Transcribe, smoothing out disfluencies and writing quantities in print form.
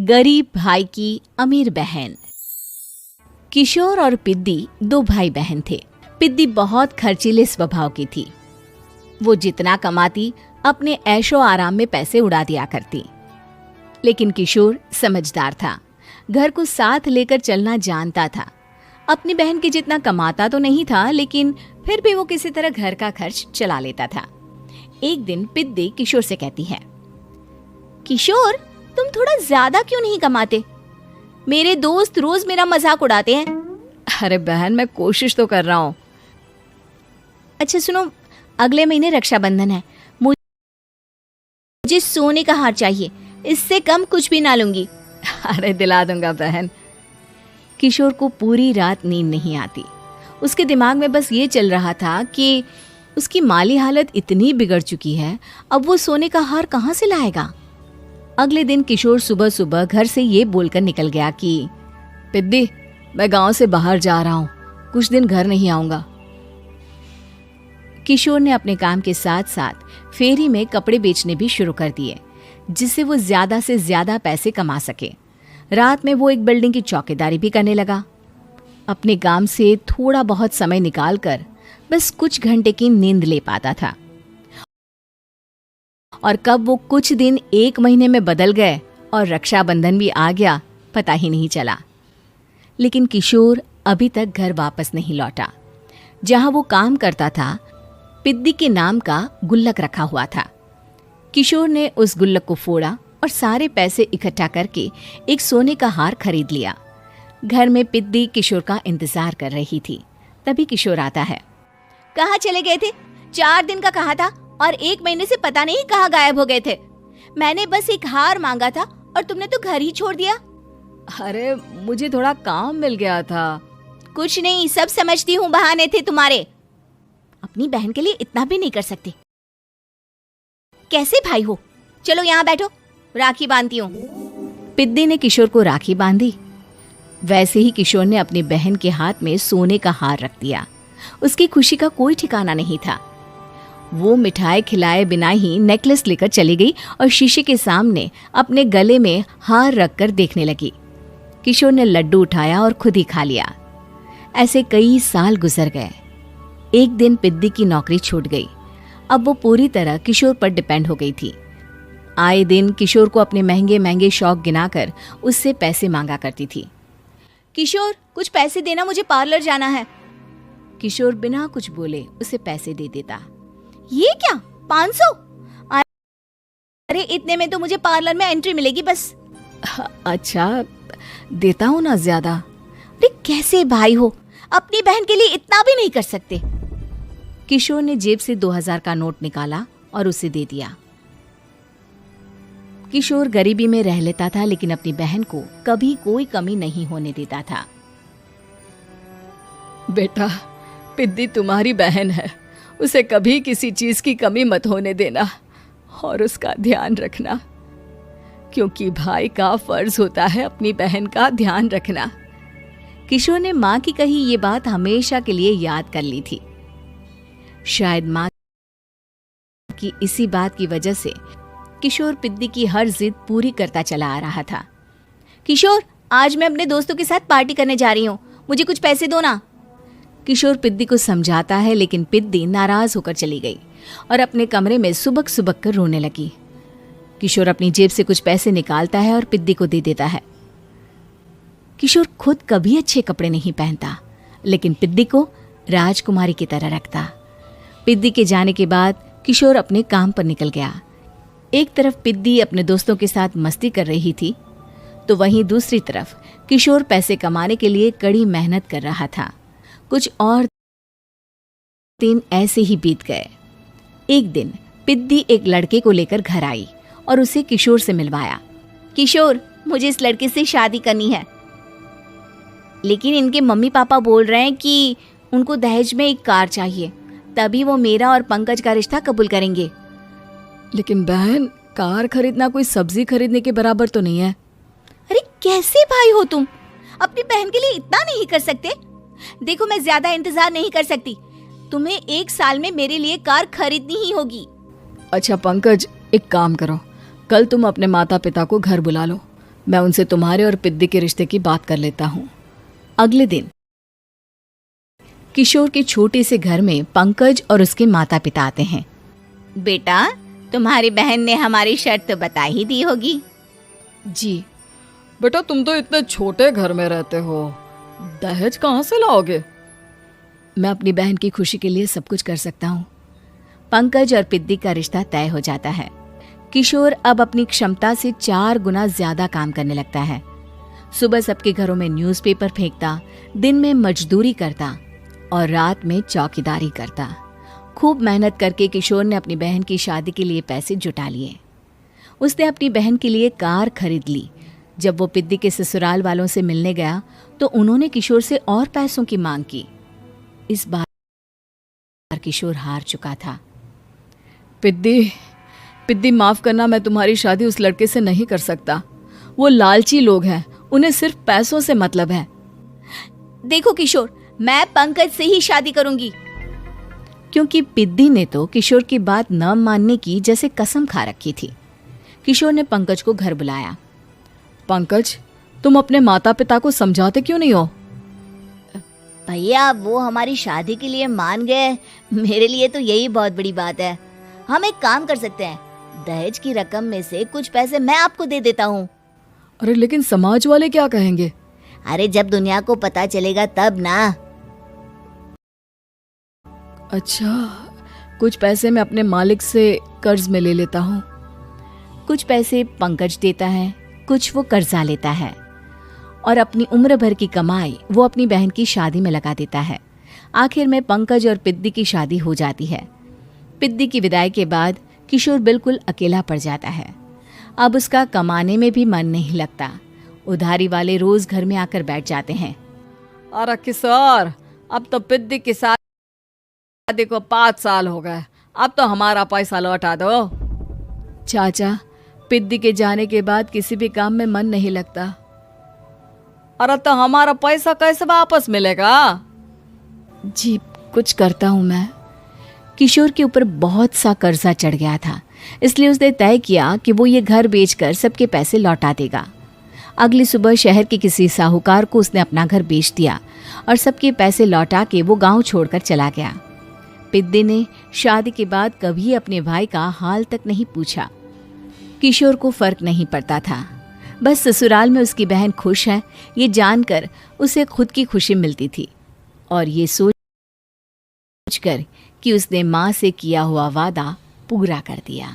गरीब भाई की अमीर बहन। किशोर और पिद्दी दो भाई बहन थे। पिद्दी बहुत खर्चीले स्वभाव की थी। वो जितना कमाती अपने ऐशो आराम में पैसे उड़ा दिया करती। लेकिन किशोर समझदार था, घर को साथ लेकर चलना जानता था। अपनी बहन के जितना कमाता तो नहीं था, लेकिन फिर भी वो किसी तरह घर का खर्च चला लेता था। एक दिन पिद्दी किशोर से कहती है, किशोर, तुम थोड़ा ज्यादा क्यों नहीं कमाते? मेरे दोस्त रोज मेरा मजाक उड़ाते हैं। अरे बहन, मैं कोशिश तो कर रहा हूँ। अच्छा सुनो, अगले महीने रक्षाबंधन है। मुझे सोने का हार चाहिए, इससे कम कुछ भी ना लूंगी। अरे दिला दूंगा बहन। किशोर को पूरी रात नींद नहीं आती। उसके दिमाग में बस ये चल रहा था कि उसकी माली हालत इतनी बिगड़ चुकी है, अब वो सोने का हार कहाँ से लाएगा। अगले दिन किशोर सुबह सुबह घर से ये बोलकर निकल गया कि पिद्दी, मैं गांव से बाहर जा रहा हूँ, कुछ दिन घर नहीं आऊंगा। किशोर ने अपने काम के साथ साथ फेरी में कपड़े बेचने भी शुरू कर दिए, जिससे वो ज्यादा से ज्यादा पैसे कमा सके। रात में वो एक बिल्डिंग की चौकीदारी भी करने लगा। अपने काम से थोड़ा बहुत समय निकालकर बस कुछ घंटे की नींद ले पाता था। और कब वो कुछ दिन एक महीने में बदल गए और रक्षाबंधन भी आ गया, पता ही नहीं चला। लेकिन किशोर अभी तक घर वापस नहीं लौटा। जहां वो काम करता था, पिद्दी के नाम का गुल्लक रखा हुआ था। किशोर ने उस गुल्लक को फोड़ा और सारे पैसे इकट्ठा करके एक सोने का हार खरीद लिया। घर में पिद्दी किशोर का इंतजार कर रही थी। तभी किशोर आता है। कहाँ चले गए थे? 4 दिन का कहा था और 1 महीने से पता नहीं कहाँ गायब हो गए थे। मैंने बस एक हार मांगा था और तुमने तो घर ही छोड़ दिया। अरे मुझे थोड़ा काम मिल गया था। कुछ नहीं, सब समझती हूँ, बहाने थे तुम्हारे। अपनी बहन के लिए इतना भी नहीं कर सकते। कैसे भाई हो? चलो यहाँ बैठो, राखी बांधती हूँ। पिद्दी ने किशोर को राखी बांधी। वैसे ही किशोर ने अपनी बहन के हाथ में सोने का हार रख दिया। उसकी खुशी का कोई ठिकाना नहीं था। वो मिठाई खिलाए बिना ही नेकलेस लेकर चली गई और शीशे के सामने अपने गले में हार रखकर देखने लगी। किशोर ने लड्डू उठाया और खुद ही खा लिया। ऐसे कई साल गुजर गए। एक दिन पिद्दी की नौकरी छूट गई। अब वो पूरी तरह किशोर पर डिपेंड हो गई थी। आए दिन किशोर को अपने महंगे महंगे शौक गिनाकर उससे पैसे मांगा करती थी। किशोर, कुछ पैसे देना, मुझे पार्लर जाना है। किशोर बिना कुछ बोले उसे पैसे दे देता। ये क्या, 500? अरे इतने में तो मुझे पार्लर में एंट्री मिलेगी बस। अच्छा, देता हूँ ना ज्यादा। अरे कैसे भाई हो, अपनी बहन के लिए इतना भी नहीं कर सकते। किशोर ने जेब से 2000 का नोट निकाला और उसे दे दिया। किशोर गरीबी में रह लेता था, लेकिन अपनी बहन को कभी कोई कमी नहीं होने देता था। बेटा, पिद्दी तुम्हारी बहन है, उसे कभी किसी चीज की कमी मत होने देना और उसका ध्यान रखना, क्योंकि भाई का फर्ज होता है अपनी बहन का ध्यान रखना। किशोर ने माँ की कही ये बात हमेशा के लिए याद कर ली थी। शायद माँ की इसी बात की वजह से किशोर पिद्दी की हर जिद पूरी करता चला आ रहा था। किशोर, आज मैं अपने दोस्तों के साथ पार्टी करने जा रही हूँ, मुझे कुछ पैसे दो ना। किशोर पिद्दी को समझाता है, लेकिन पिद्दी नाराज होकर चली गई और अपने कमरे में सुबक सुबक कर रोने लगी। किशोर अपनी जेब से कुछ पैसे निकालता है और पिद्दी को दे देता है। किशोर खुद कभी अच्छे कपड़े नहीं पहनता, लेकिन पिद्दी को राजकुमारी की तरह रखता। पिद्दी के जाने के बाद किशोर अपने काम पर निकल गया। एक तरफ पिद्दी अपने दोस्तों के साथ मस्ती कर रही थी, तो वहीं दूसरी तरफ किशोर पैसे कमाने के लिए कड़ी मेहनत कर रहा था। कुछ और दिन ऐसे ही बीत गए। एक दिन पिद्दी एक लड़के को लेकर घर आई और उसे किशोर से मिलवाया। किशोर, मुझे इस लड़के से शादी करनी है, लेकिन इनके मम्मी पापा बोल रहे हैं कि उनको दहेज में एक कार चाहिए, तभी वो मेरा और पंकज का रिश्ता कबूल करेंगे। लेकिन बहन, कार खरीदना कोई सब्जी खरीदने के बराबर तो नहीं है। अरे कैसे भाई हो तुम, अपनी बहन के लिए इतना नहीं कर सकते? देखो, मैं ज्यादा इंतजार नहीं कर सकती, तुम्हें 1 साल में मेरे लिए कार खरीदनी ही होगी। अच्छा पंकज, एक काम करो, कल तुम अपने माता पिता को घर बुला लो, मैं उनसे तुम्हारे और पिद्दी के रिश्ते की बात कर लेता हूँ। अगले दिन किशोर के छोटे से घर में पंकज और उसके माता पिता आते हैं। बेटा, तुम्हारी बहन ने हमारी शर्त तो बता ही दी होगी। जी बेटा, तुम तो इतने छोटे घर में रहते हो, दहेज कहाँ से लाओगे? मैं अपनी बहन की खुशी के लिए सब कुछ कर सकता हूँ। पंकज और पिद्दी का रिश्ता तय हो जाता है। किशोर अब अपनी क्षमता से 4 गुना ज्यादा काम करने लगता है। सुबह सबके घरों में न्यूज़पेपर फेंकता, दिन में मजदूरी करता और रात में चौकीदारी करता। खूब मेहनत करके किशोर ने अपनी बहन की शादी के लिए पैसे जुटा लिए। उसने अपनी बहन के लिए कार खरीद ली। जब वो पिद्दी के ससुराल वालों से मिलने गया तो उन्होंने किशोर से और पैसों की मांग की। इस बार किशोर हार चुका था। पिद्दी माफ करना, मैं तुम्हारी शादी उस लड़के से नहीं कर सकता। वो लालची लोग हैं, उन्हें सिर्फ पैसों से मतलब है। देखो किशोर, मैं पंकज से ही शादी करूंगी। क्योंकि पिद्दी ने तो किशोर की बात न मानने की जैसे कसम खा रखी थी। किशोर ने पंकज को घर बुलाया। पंकज, तुम अपने माता पिता को समझाते क्यों नहीं हो? भैया, वो हमारी शादी के लिए मान गए, मेरे लिए तो यही बहुत बड़ी बात है। हम एक काम कर सकते हैं, दहेज की रकम में से कुछ पैसे मैं आपको दे देता हूँ। अरे लेकिन समाज वाले क्या कहेंगे? अरे जब दुनिया को पता चलेगा तब ना। अच्छा, कुछ पैसे मैं अपने मालिक से कर्ज में ले लेता हूँ। कुछ पैसे पंकज देता है, कुछ वो कर्जा लेता है और अपनी उम्र भर की कमाई वो अपनी बहन की शादी में लगा देता है। आखिर में पंकज और पिद्दी की शादी हो जाती है। पिद्दी की विदाई के बाद किशोर बिल्कुल अकेला पड़ जाता है। अब उसका कमाने में भी मन नहीं लगता। उधारी वाले रोज घर में आकर बैठ जाते हैं। अरे किशोर, अब तो पिद्दी की शादी को 5 साल हो गए, अब तो हमारा पैसा लौटा दो। चाचा, पिद्दी के जाने के बाद किसी भी काम में मन नहीं लगता। अरे तो हमारा पैसा कैसे वापस मिलेगा? जी, कुछ करता हूँ मैं। किशोर के ऊपर बहुत सा कर्जा चढ़ गया था, इसलिए उसने तय किया कि वो ये घर बेचकर सबके पैसे लौटा देगा। अगली सुबह शहर के किसी साहूकार को उसने अपना घर बेच दिया और सबके पैसे लौटा के वो गांव छोड़कर चला गया। पिद्दी ने शादी के बाद कभी अपने भाई का हाल तक नहीं पूछा। किशोर को फर्क नहीं पड़ता था, बस ससुराल में उसकी बहन खुश है ये जानकर उसे खुद की खुशी मिलती थी और ये सोचकर कि उसने माँ से किया हुआ वादा पूरा कर दिया।